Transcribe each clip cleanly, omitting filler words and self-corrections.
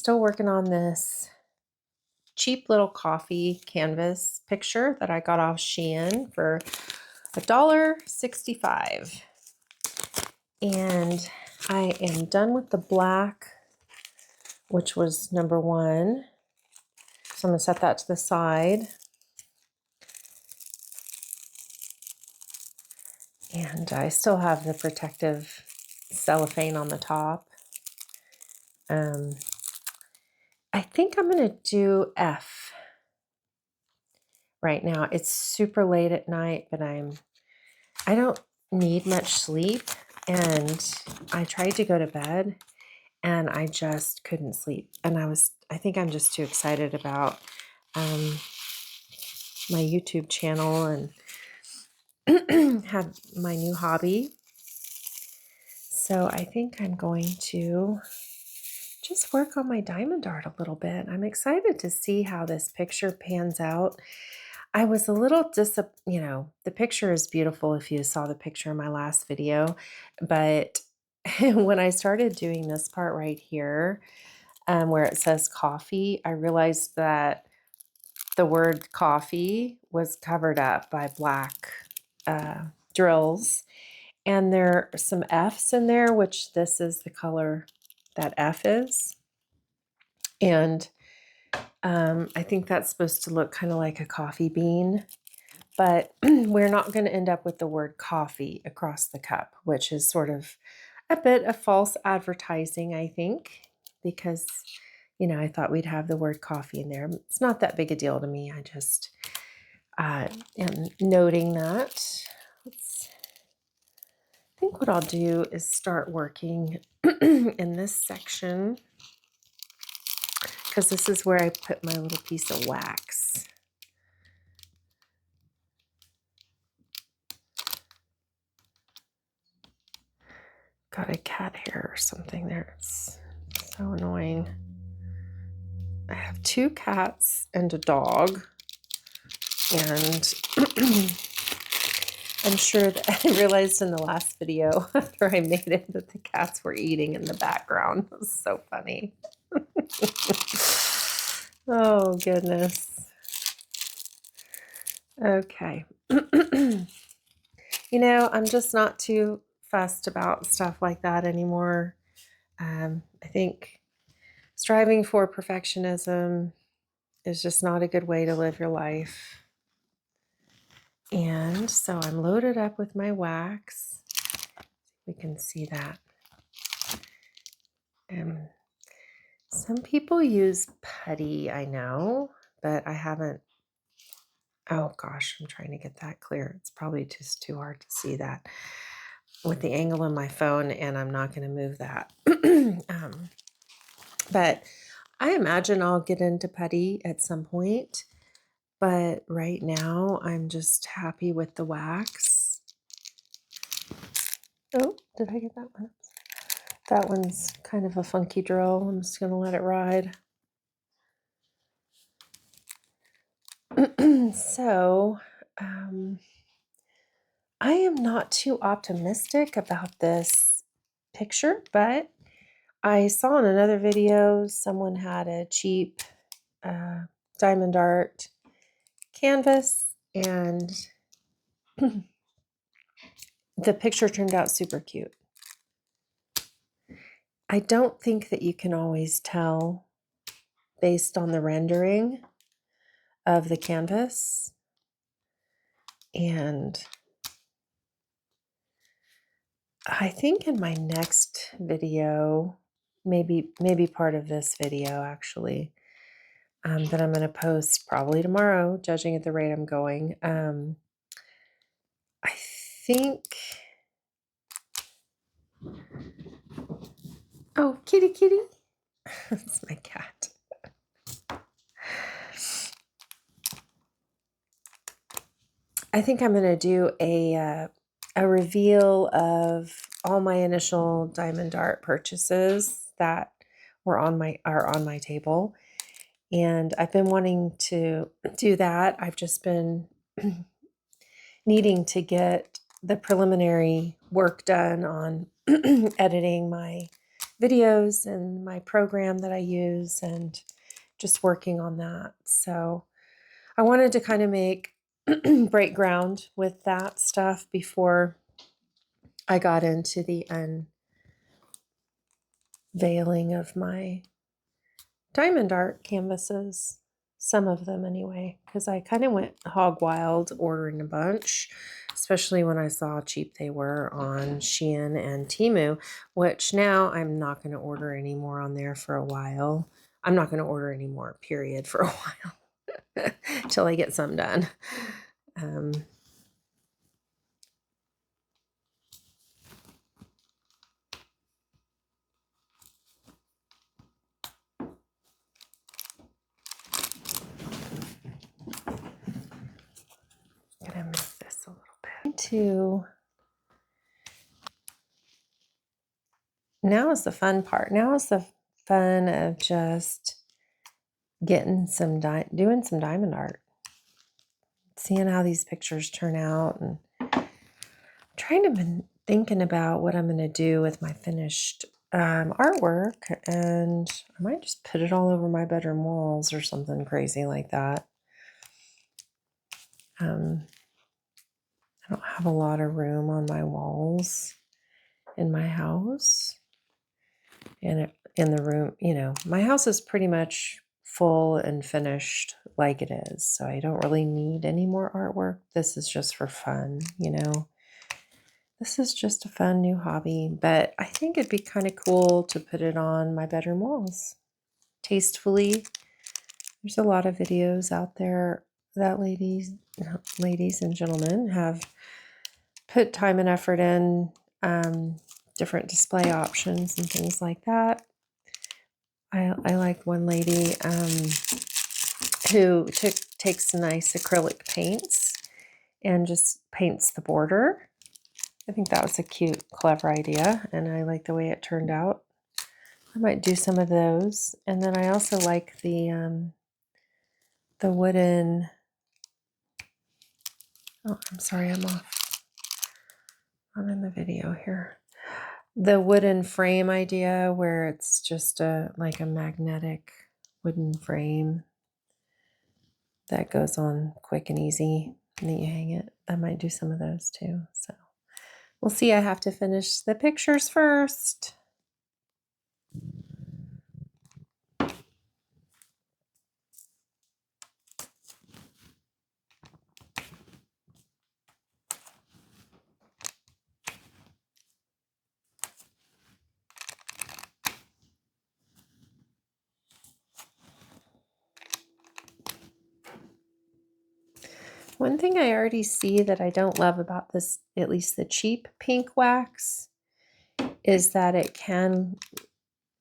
still working on this cheap little coffee canvas picture that I got off Shein for $1.65. And I am done with the black, which was number one. So I'm going to set that to the side. And I still have the protective cellophane on the top. I think I'm going to do F right now. It's super late at night, but I don't need much sleep, and I tried to go to bed and I just couldn't sleep. And I think I'm just too excited about my YouTube channel and have my new hobby. So I think I'm going to just work on my diamond art a little bit. I'm excited to see how this picture pans out. I was a little the picture is beautiful if you saw the picture in my last video, but when I started doing this part right here, where it says coffee, I realized that the word coffee was covered up by black drills, and there are some F's in there, which this is the color that F is. And I think that's supposed to look kind of like a coffee bean, but we're not going to end up with the word coffee across the cup, which is sort of a bit of false advertising, I think, because, I thought we'd have the word coffee in there. It's not that big a deal to me. I just am noting that. I think what I'll do is start working in this section, because this is where I put my little piece of wax. Got a cat hair or something there. It's so annoying. I have 2 cats and a dog, and I'm sure that I realized in the last video after I made it that the cats were eating in the background. It was so funny. Oh, goodness. Okay. I'm just not too fussed about stuff like that anymore. I think striving for perfectionism is just not a good way to live your life. And so I'm loaded up with my wax. We can see that. Some people use putty, I know, but I haven't. Oh gosh, I'm trying to get that clear. It's probably just too hard to see that with the angle on my phone, and I'm not going to move that. But I imagine I'll get into putty at some point. But right now, I'm just happy with the wax. Oh, did I get that one? That one's kind of a funky drill. I'm just going to let it ride. So, I am not too optimistic about this picture, but I saw in another video someone had a cheap diamond art canvas, and the picture turned out super cute. I don't think that you can always tell based on the rendering of the canvas, and I think in my next video, maybe part of this video actually, that I'm going to post probably tomorrow, judging at the rate I'm going. I think. Oh, kitty, kitty. That's my cat. I think I'm going to do a reveal of all my initial diamond art purchases that are on my table. And I've been wanting to do that. I've just been needing to get the preliminary work done on editing my videos and my program that I use and just working on that. So I wanted to kind of break ground with that stuff before I got into the unveiling of my diamond art canvases. Some of them anyway, because I kind of went hog wild ordering a bunch, especially when I saw how cheap they were on Shein and Temu, which now I'm not going to order anymore on there for a while. I'm not going to order anymore, period, for a while till I get some done. Gonna move this a little bit. Now is the fun part. Now is the fun of just getting doing some diamond art, seeing how these pictures turn out, and trying to been thinking about what I'm going to do with my finished artwork, and I might just put it all over my bedroom walls or something crazy like that. I don't have a lot of room on my walls in my house, and in the room, my house is pretty much full and finished like it is, so I don't really need any more artwork. This is just for fun, This is just a fun new hobby, but I think it'd be kind of cool to put it on my bedroom walls tastefully. There's a lot of videos out there that ladies and gentlemen have put time and effort in, different display options and things like that. I like one lady who takes nice acrylic paints and just paints the border. I think that was a cute, clever idea, and I like the way it turned out. I might do some of those. And then I also like the wooden, oh, I'm sorry, I'm in the video here. The wooden frame idea where it's just like a magnetic wooden frame that goes on quick and easy, and then you hang it. I might do some of those too. So we'll see. I have to finish the pictures first. One thing I already see that I don't love about this, at least the cheap pink wax, is that it can,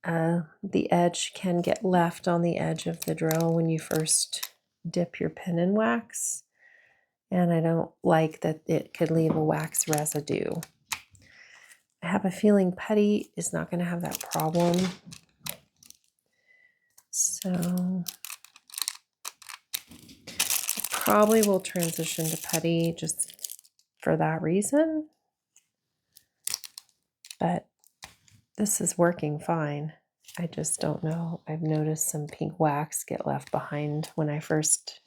the edge can get left on the edge of the drill when you first dip your pen in wax. And I don't like that it could leave a wax residue. I have a feeling putty is not going to have that problem. So probably will transition to putty just for that reason. But this is working fine. I just don't know. I've noticed some pink wax get left behind when I first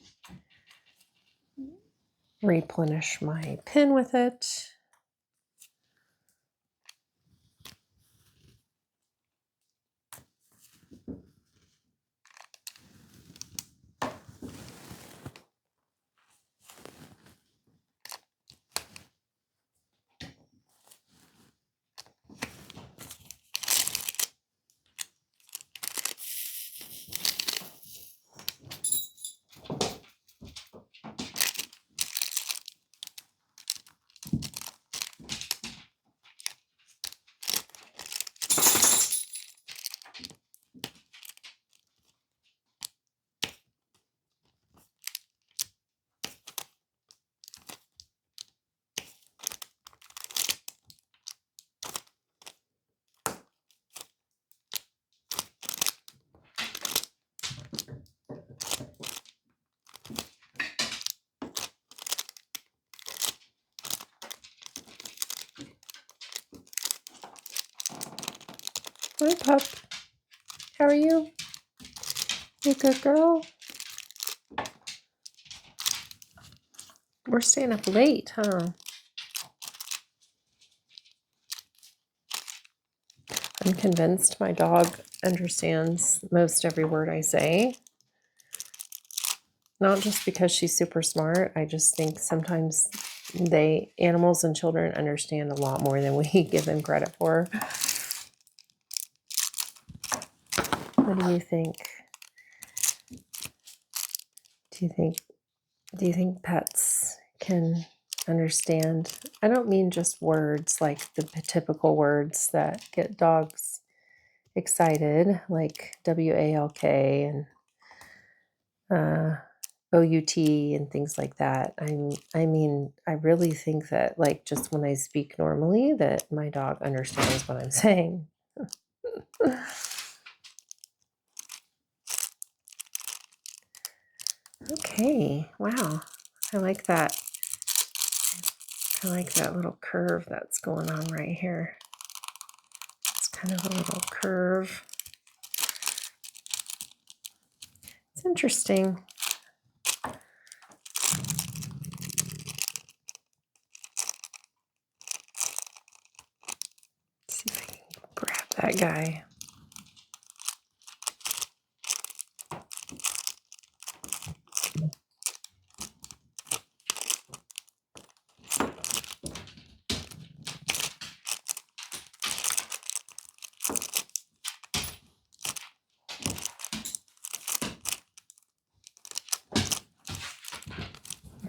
replenish my pen with it. Hi, pup. How are you? You good girl? We're staying up late, huh? I'm convinced my dog understands most every word I say. Not just because she's super smart. I just think sometimes animals and children understand a lot more than we give them credit for. What do you think? Do you think pets can understand? I don't mean just words like the typical words that get dogs excited, like WALK and OUT and things like that. I mean, I really think that, like, just when I speak normally, that my dog understands what I'm saying. Okay, wow. I like that. I like that little curve that's going on right here. It's kind of a little curve. It's interesting. Let's see if I can grab that guy.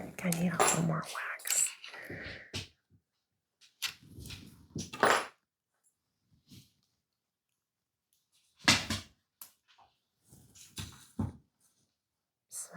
I think I need a little more wax. So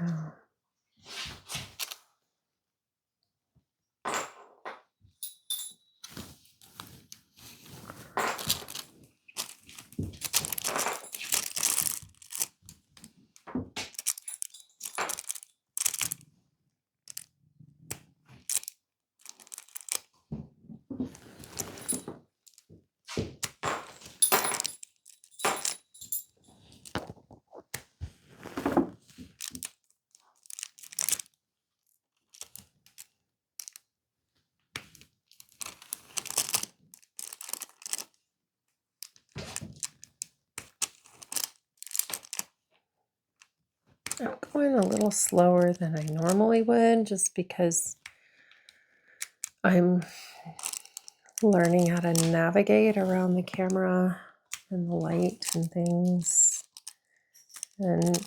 I'm going a little slower than I normally would just because I'm learning how to navigate around the camera and the light and things. And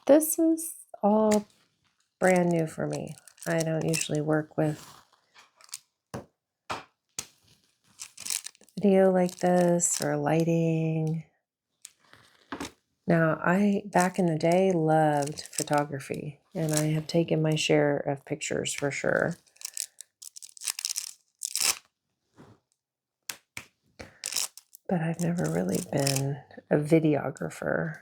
this is all brand new for me. I don't usually work with video like this or lighting. Now, I, back in the day, loved photography, and I have taken my share of pictures for sure. But I've never really been a videographer.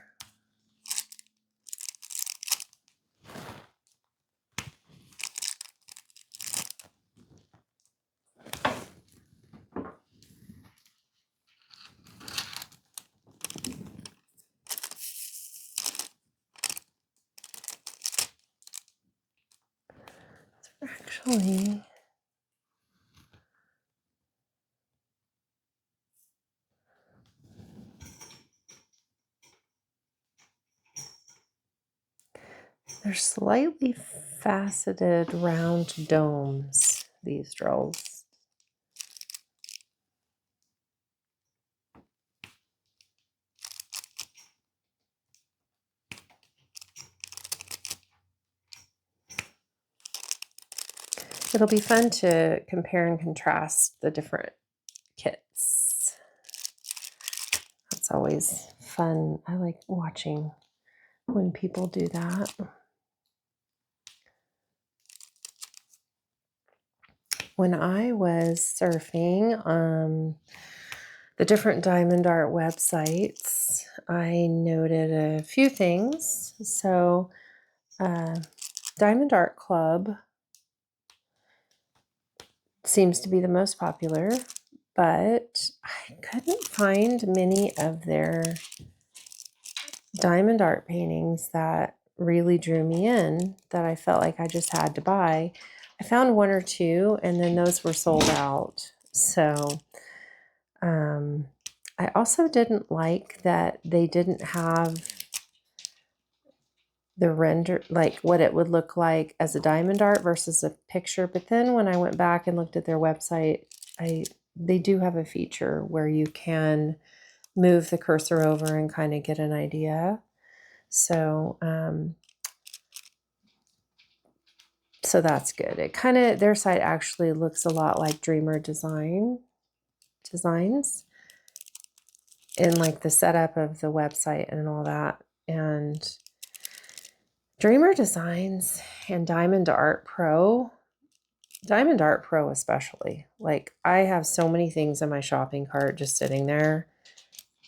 Actually, they're slightly faceted round domes, these drills. It'll be fun to compare and contrast the different kits. That's always fun. I like watching when people do that. When I was surfing the different diamond art websites, I noted a few things. So, Diamond Art Club seems to be the most popular, but I couldn't find many of their diamond art paintings that really drew me in, that I felt like I just had to buy. I found one or two, and then those were sold out. So I also didn't like that they didn't have the render, like what it would look like as a diamond art versus a picture. But then when I went back and looked at their website, they do have a feature where you can move the cursor over and kind of get an idea. So so that's good. It kind of, their site actually looks a lot like Dreamer Designs in like the setup of the website and all that. And Dreamer Designs and Diamond Art Pro especially, like I have so many things in my shopping cart just sitting there,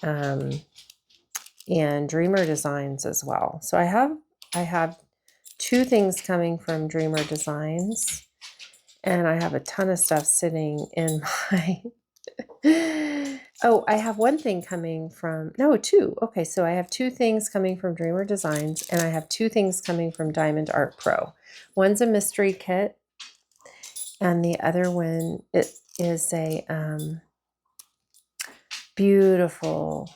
and Dreamer Designs as well. So I have two things coming from Dreamer Designs, and I have a ton of stuff sitting in my oh, I have one thing coming from, no, two. Okay, so I have two things coming from Dreamer Designs, and I have two things coming from Diamond Art Pro. One's a mystery kit, and the other one, it is a beautiful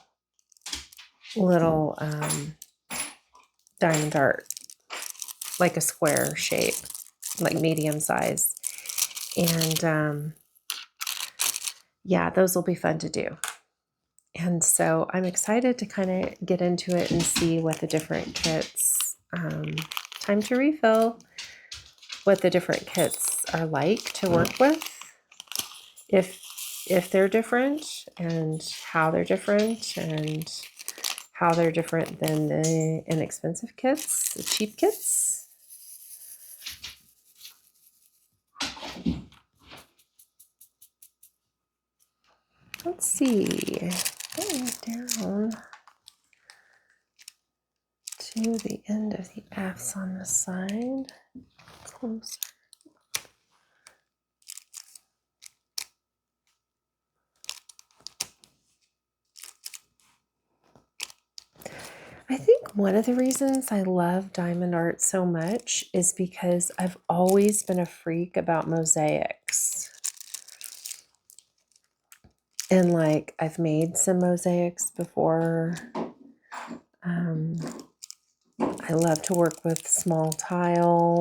little diamond art, like a square shape, like medium size. And yeah, those will be fun to do. And so I'm excited to kind of get into it and see what the different kits, time to refill, what the different kits are like to work with, if they're different, and how they're different, and how they're different than the inexpensive kits, the cheap kits. Let's see, getting down to the end of the F's on the side, closer. I think one of the reasons I love diamond art so much is because I've always been a freak about mosaics. And like, I've made some mosaics before. I love to work with small tile,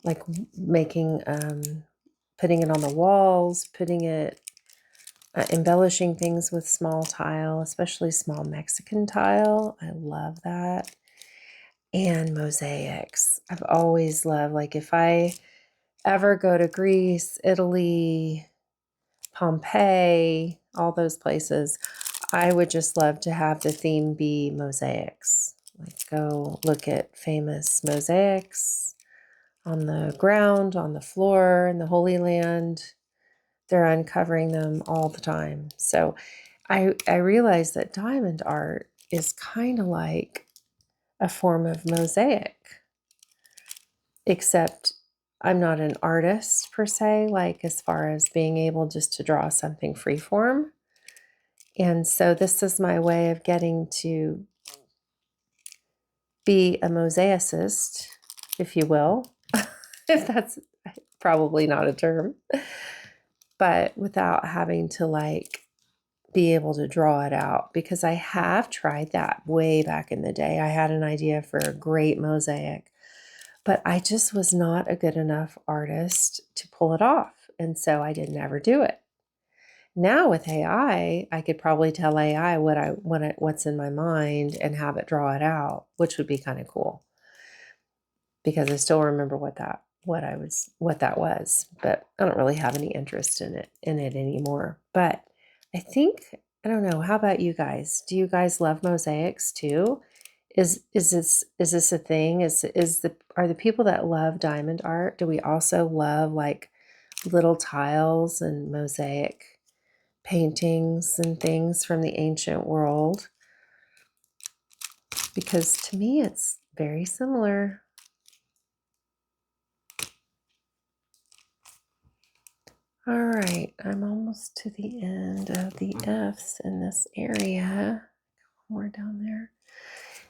like making, putting it on the walls, embellishing things with small tile, especially small Mexican tile. I love that. And mosaics. I've always loved, like if I ever go to Greece, Italy, Pompeii, all those places, I would just love to have the theme be mosaics. Like go look at famous mosaics on the ground, on the floor, in the Holy Land. They're uncovering them all the time. So I realize that diamond art is kind of like a form of mosaic, except I'm not an artist per se, like as far as being able just to draw something freeform. And so this is my way of getting to be a mosaicist, if you will, if that's probably not a term, but without having to like be able to draw it out, because I have tried that way back in the day. I had an idea for a great mosaic, but I just was not a good enough artist to pull it off. And so I didn't ever do it. Now with AI, I could probably tell AI what's in my mind and have it draw it out, which would be kind of cool, because I still remember what that was, but I don't really have any interest in it anymore. But I think, I don't know, how about you guys? Do you guys love mosaics too? Is this a thing? Are the people that love diamond art, do we also love like little tiles and mosaic paintings and things from the ancient world? Because to me it's very similar. All right, I'm almost to the end of the F's in this area. More down there.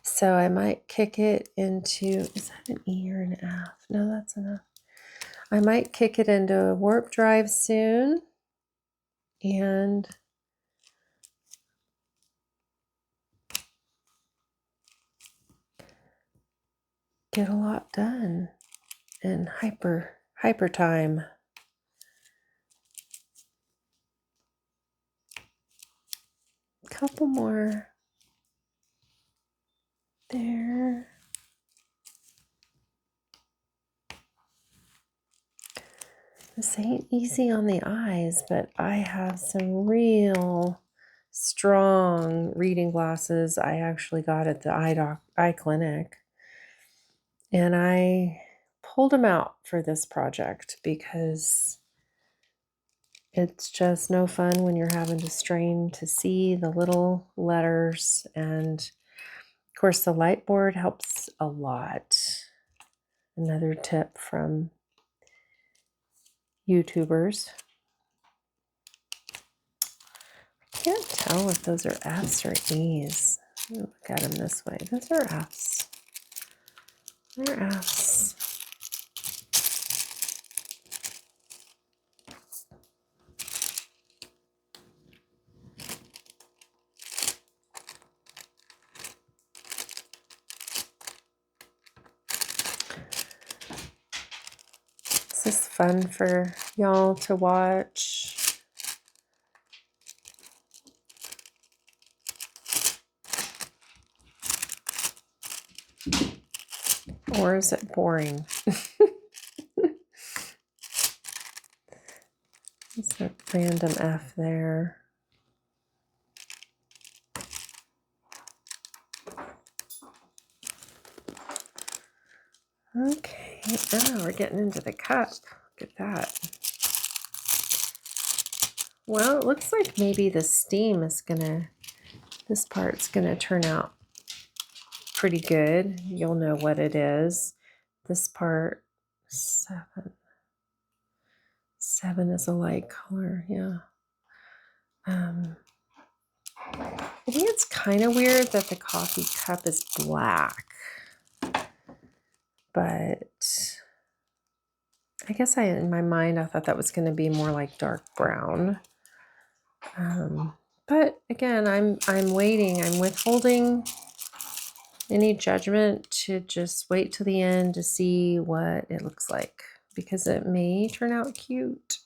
So I might kick it into, is that an E or an F? No, that's enough. I might kick it into warp drive soon and get a lot done in hyper time. Couple more there. This ain't easy on the eyes, but I have some real strong reading glasses I actually got at the eye clinic. And I pulled them out for this project because it's just no fun when you're having to strain to see the little letters. And of course, the light board helps a lot. Another tip from YouTubers. I can't tell if those are F's or E's. Look at them this way. Those are F's. They're F's. Is this fun for y'all to watch? Or is it boring? It's a random F there. Okay, now we're getting into the cup. Look at that. Well, it looks like maybe the steam is this part's gonna turn out pretty good. You'll know what it is. This part, 7. 7 is a light color, yeah. I think it's kind of weird that the coffee cup is black, but I guess in my mind, I thought that was going to be more like dark brown. But again, I'm waiting. I'm withholding any judgment to just wait till the end to see what it looks like, because it may turn out cute.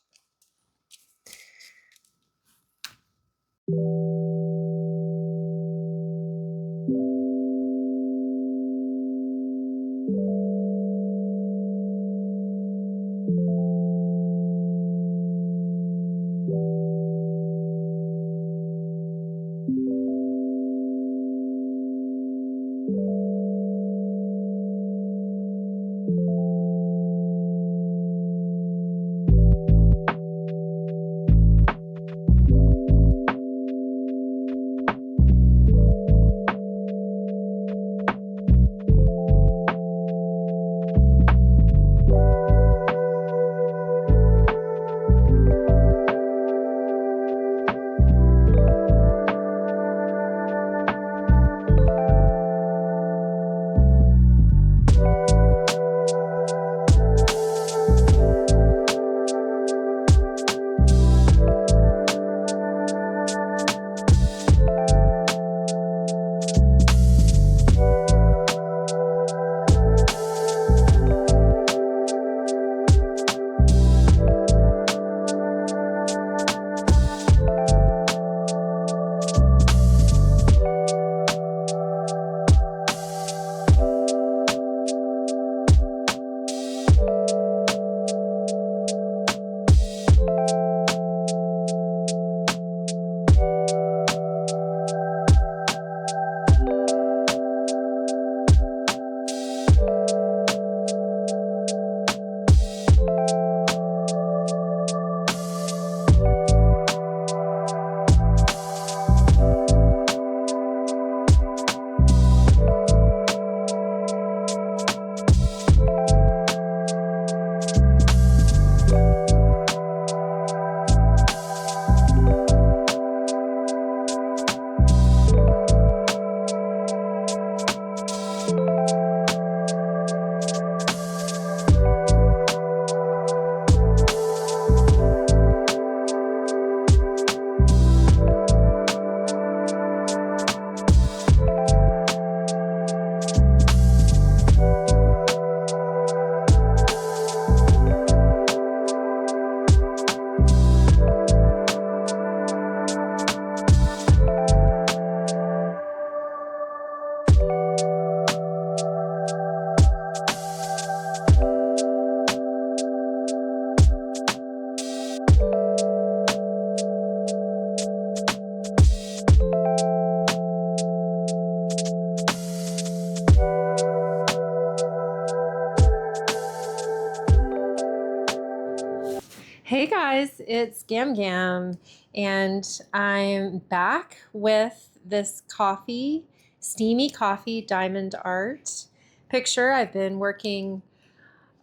Hey guys, it's Gam Gam, and I'm back with this coffee, steamy coffee diamond art picture. I've been working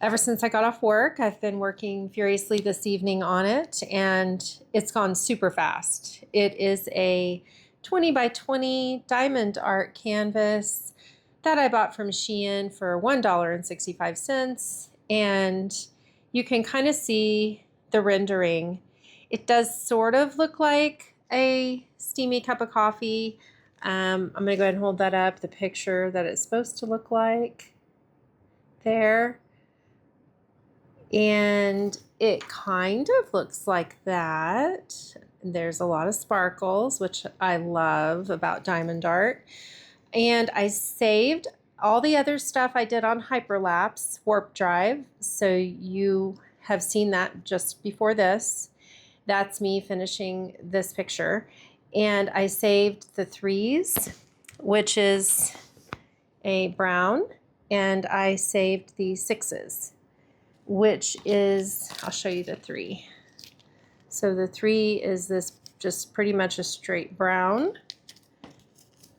ever since I got off work. I've been working furiously this evening on it, and it's gone super fast. It is a 20 by 20 diamond art canvas that I bought from Shein for $1.65, and you can kind of see the rendering. It does sort of look like a steamy cup of coffee. I'm going to go ahead and hold that up, the picture that it's supposed to look like there. And it kind of looks like that. There's a lot of sparkles, which I love about diamond art. And I saved all the other stuff I did on Hyperlapse Warp Drive. So you have seen that just before this. That's me finishing this picture. And I saved the threes, which is a brown. And I saved the sixes, which is, I'll show you the three. So the three is this just pretty much a straight brown,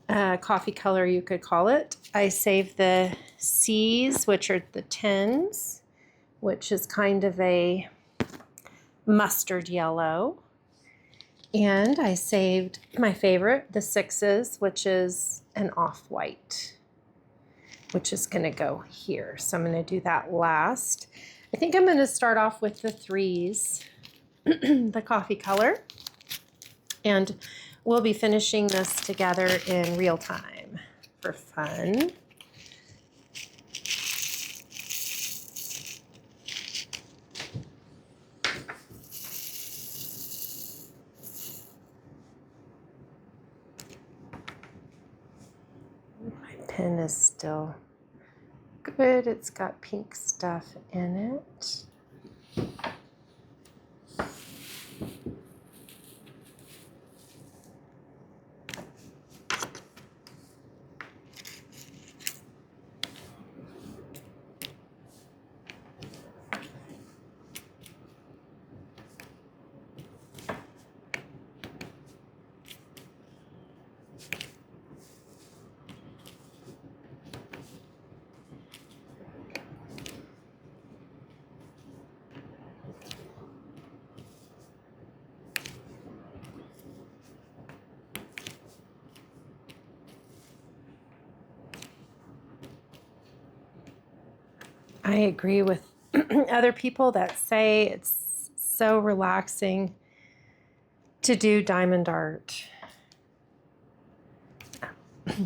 coffee color you could call it. I saved the C's, which are the 10s, which is kind of a mustard yellow. And I saved my favorite, the sixes, which is an off-white, which is going to go here. So I'm going to do that last. I think I'm going to start off with the threes, the coffee color, and we'll be finishing this together in real time for fun. My pen is still good. It's got pink stuff in it. I agree with other people that say it's so relaxing to do diamond art.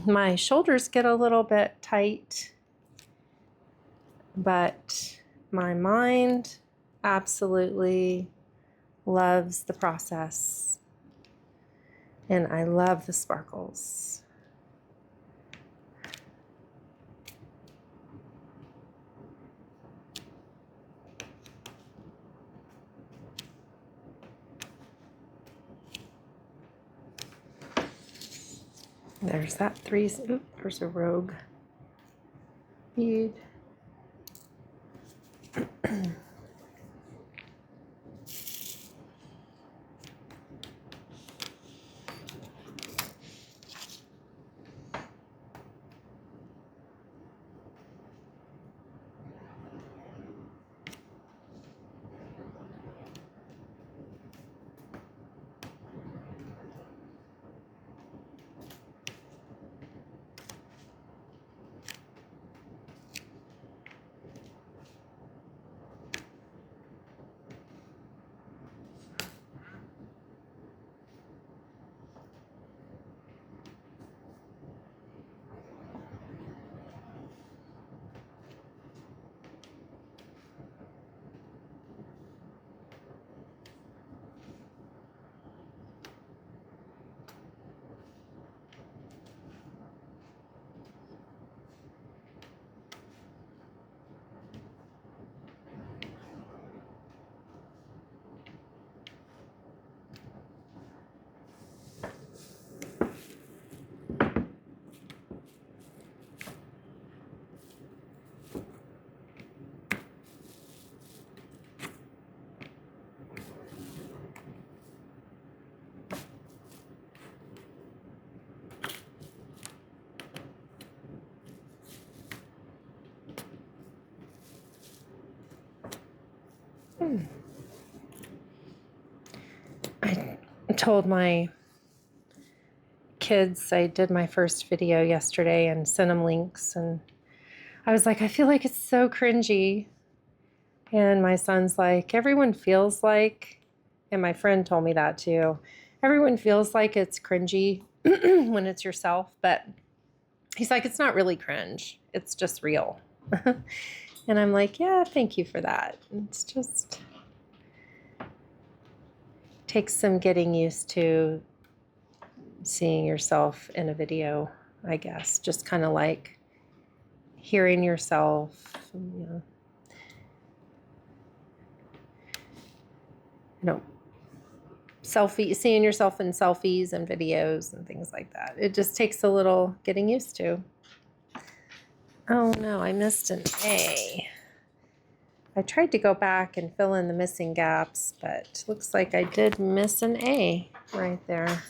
My shoulders get a little bit tight, but my mind absolutely loves the process, and I love the sparkles. There's that threes. Oop, there's a rogue bead. I told my kids I did my first video yesterday and sent them links, and I was like, I feel like it's so cringy. And my son's like, everyone feels like, and my friend told me that too, everyone feels like it's cringy when it's yourself, but he's like, it's not really cringe, it's just real. And I'm like, yeah, thank you for that. It's just takes some getting used to seeing yourself in a video, I guess. Just kind of like hearing yourself, seeing yourself in selfies and videos and things like that. It just takes a little getting used to. Oh no, I missed an A. I tried to go back and fill in the missing gaps, but looks like I did miss an A right there.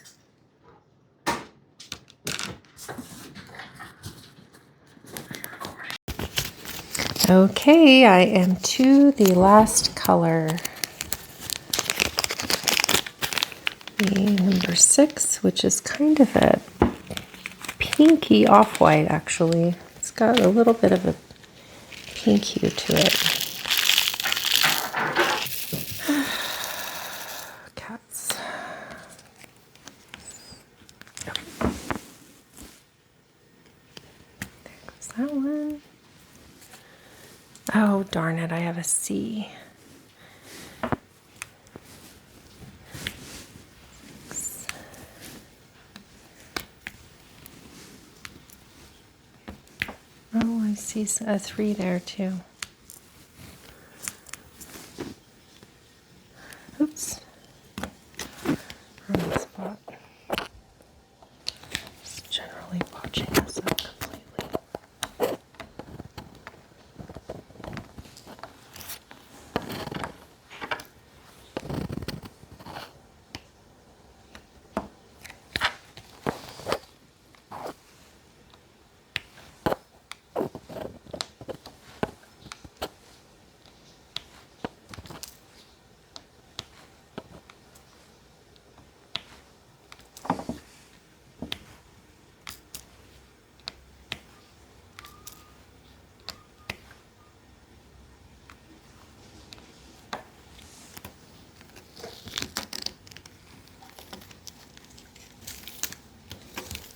Okay, I am to the last color. The number 6, which is kind of a pinky off-white, actually. It's got a little bit of a pink hue to it. Cats. There goes that one. Oh, darn it, I have a C. Oh, I see a 3 there too. Oops. Wrong spot. Just generally botching this up completely.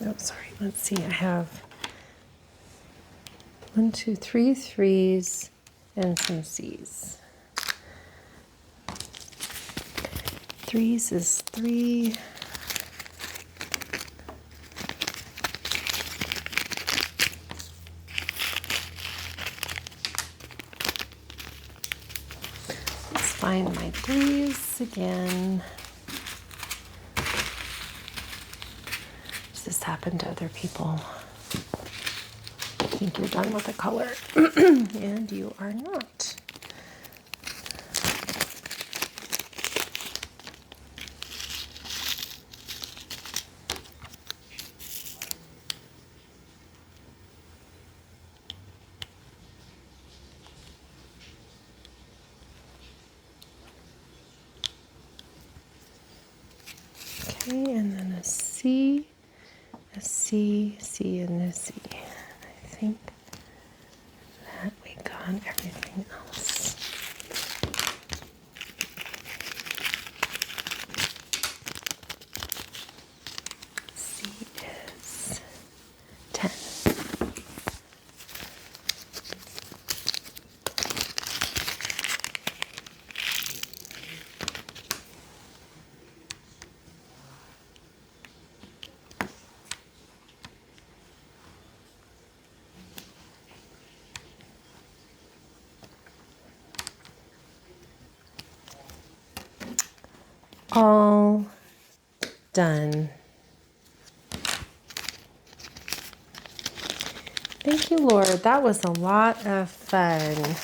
Oh, sorry. Let's see. I have 1, 2, 3 3s and some C's. 3s is 3. Let's find my 3s again. Does this happen to other people? I think you're done with the color, and you are not. Okay, and then a C, C, and a C. I think that we got everything else. C is 10. All done. Thank you, Lord. That was a lot of fun.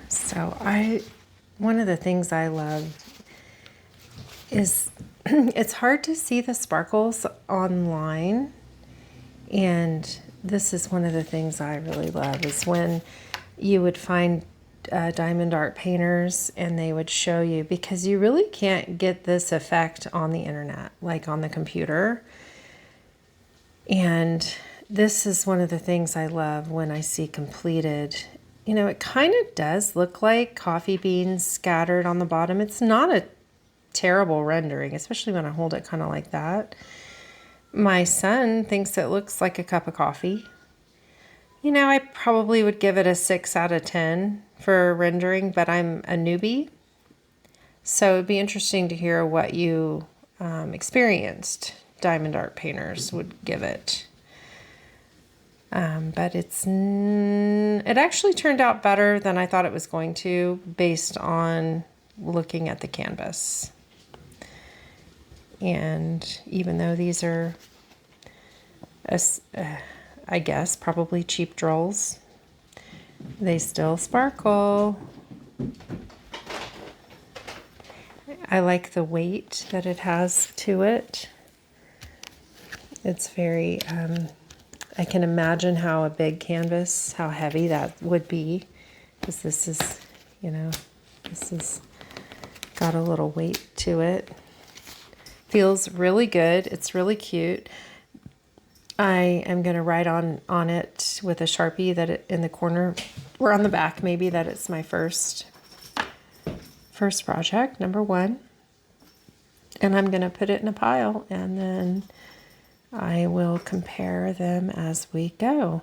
So I one of the things I love is it's hard to see the sparkles online. And this is one of the things I really love is when you would find diamond art painters and they would show you, because you really can't get this effect on the internet, like on the computer. And this is one of the things I love when I see completed. You know, it kind of does look like coffee beans scattered on the bottom. It's not a terrible rendering, especially when I hold it kind of like that. My son thinks it looks like a cup of coffee. You know, I probably would give it a 6 out of 10 for rendering, but I'm a newbie. So it'd be interesting to hear what you experienced diamond art painters would give it. But it actually turned out better than I thought it was going to based on looking at the canvas. And even though these are, I guess, probably cheap drills, they still sparkle. I like the weight that it has to it. It's very, I can imagine how a big canvas, how heavy that would be, because this is, you know, this has got a little weight to it. Feels really good. It's really cute. I am going to write on it with a Sharpie that it, in the corner or on the back maybe, that it's my first project, number 1. And I'm going to put it in a pile, and then I will compare them as we go.